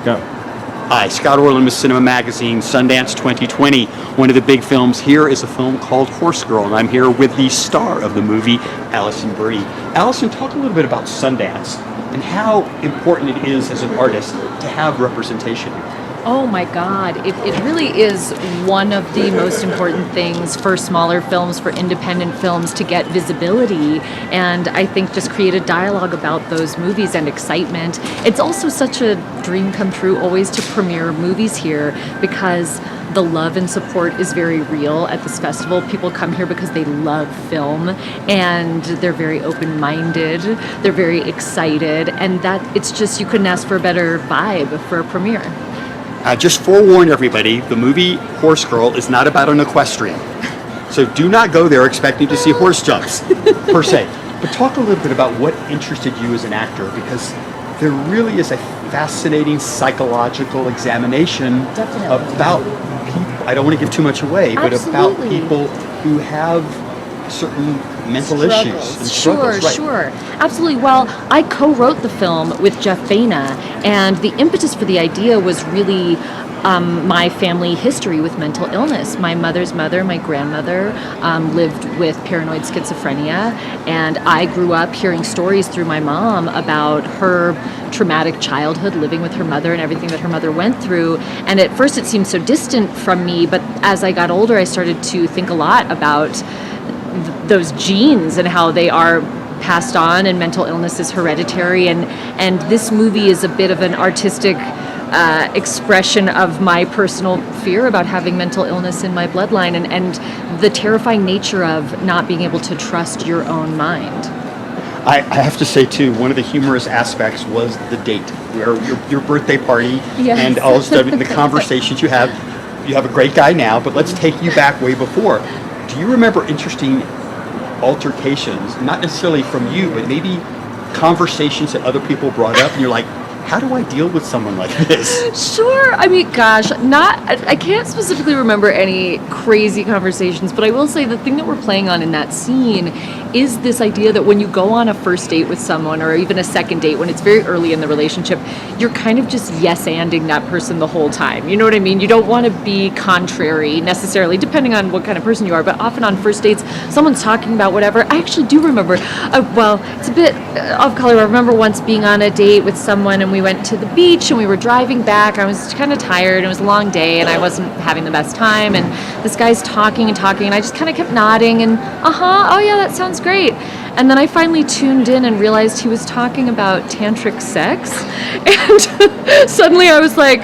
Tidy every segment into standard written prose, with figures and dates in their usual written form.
Go. Hi, Scott Orlin with CINEMA-Magazin, Sundance 2020. One of the big films here is a film called Horse Girl, and I'm here with the star of the movie, Alison Brie. Alison, talk a little bit about Sundance and how important it is as an artist to have representation. Oh my God, it really is one of the most important things for smaller films, for independent films, to get visibility and I think just create a dialogue about those movies and excitement. It's also such a dream come true always to premiere movies here because the love and support is very real at this festival. People come here because they love film and they're very open-minded, they're very excited, and that it's just, you couldn't ask for a better vibe for a premiere. Just forewarn everybody, the movie Horse Girl is not about an equestrian. So do not go there expecting to see horse jumps, per se. But talk a little bit about what interested you as an actor, because there really is a fascinating psychological examination about people. I don't want to give too much away, but about people who have certain mental issues and struggles. Sure. Absolutely. Well, I co-wrote the film with Jeff Baena, and the impetus for the idea was really my family history with mental illness. My mother's mother, my grandmother, lived with paranoid schizophrenia, and I grew up hearing stories through my mom about her traumatic childhood, living with her mother and everything that her mother went through. And at first it seemed so distant from me, but as I got older, I started to think a lot about those genes and how they are passed on, and mental illness is hereditary, and this movie is a bit of an artistic expression of my personal fear about having mental illness in my bloodline and the terrifying nature of not being able to trust your own mind. I have to say too, one of the humorous aspects was the date, where your birthday party, Yes. and also the conversations you have. You have a great guy now, but let's take you back way before. Do you remember interesting altercations, not necessarily from you, but maybe conversations that other people brought up, and you're like, how do I deal with someone like this? Sure. I mean, gosh, I can't specifically remember any crazy conversations, but I will say the thing that we're playing on in that scene is this idea that when you go on a first date with someone, or even a second date, when it's very early in the relationship, you're kind of just yes-anding that person the whole time. You know what I mean? You don't want to be contrary necessarily, depending on what kind of person you are, but often on first dates, someone's talking about whatever. I actually do remember, well, it's a bit off color. I remember once being on a date with someone, and we went to the beach and we were driving back. I was kind of tired, and it was a long day, and I wasn't having the best time, and this guy's talking, and I just kind of kept nodding and oh yeah, that sounds great. And then I finally tuned in and realized he was talking about tantric sex, and suddenly I was like,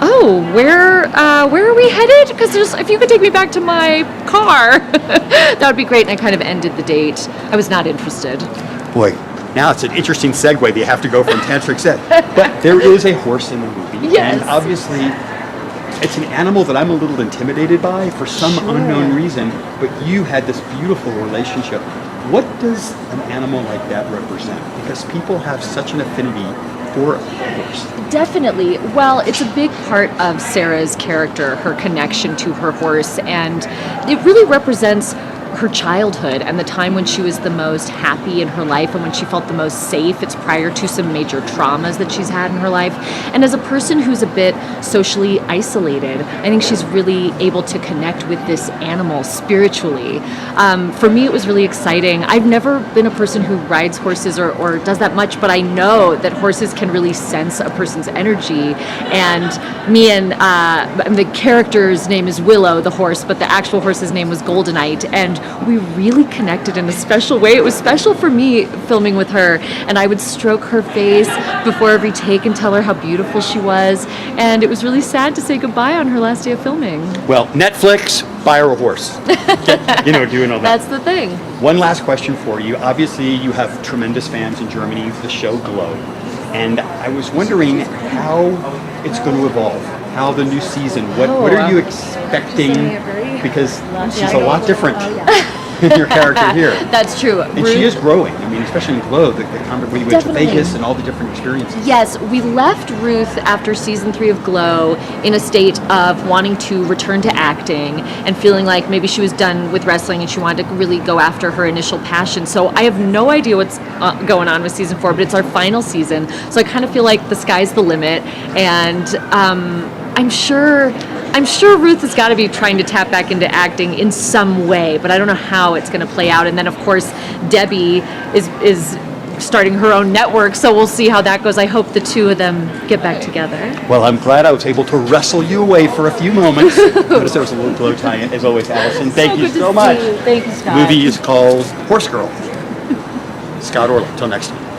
oh, where are we headed? Because if you could take me back to my car, that would be great. And I kind of ended the date. I was not interested. Boy, now it's an interesting segue that you have to go from tantric sex. But there is a horse in the movie. Yes. And obviously, it's an animal that I'm a little intimidated by for some unknown reason, but you had this beautiful relationship. What does an animal like that represent? Because people have such an affinity for a horse. Definitely. Well, it's a big part of Sarah's character, her connection to her horse, and it really represents her childhood and the time when she was the most happy in her life and when she felt the most safe. It's prior to some major traumas that she's had in her life. And as a person who's a bit socially isolated, I think she's really able to connect with this animal spiritually. For me, it was really exciting. I've never been a person who rides horses or does that much, but I know that horses can really sense a person's energy. And me and the character's name is Willow, the horse, but the actual horse's name was Goldenite. And we really connected in a special way. It was special for me filming with her, and I would stroke her face before every take and tell her how beautiful she was, and it was really sad to say goodbye on her last day of filming. Well, Netflix, buy her a horse. Doing all that. That's the thing. One last question for you. Obviously, you have tremendous fans in Germany, the show Glow, and I was wondering how it's going to evolve, how the new season, what are you expecting? Because she's a lot different. your character here. That's true. And she is growing. I mean, especially in Glow, the comment where you went to Vegas and all the different experiences. Yes, we left Ruth after season 3 of Glow in a state of wanting to return to acting and feeling like maybe she was done with wrestling and she wanted to really go after her initial passion. So I have no idea what's going on with season 4, but it's our final season. So I kind of feel like the sky's the limit, and I'm sure Ruth has got to be trying to tap back into acting in some way, but I don't know how it's going to play out. And then, of course, Debbie is starting her own network, so we'll see how that goes. I hope the two of them get back together. Well, I'm glad I was able to wrestle you away for a few moments. Notice there was a little glow tie in, as always, Alison. Thank you so much. Thank you, Scott. The movie is called Horse Girl. Scott Orlin. Till next time.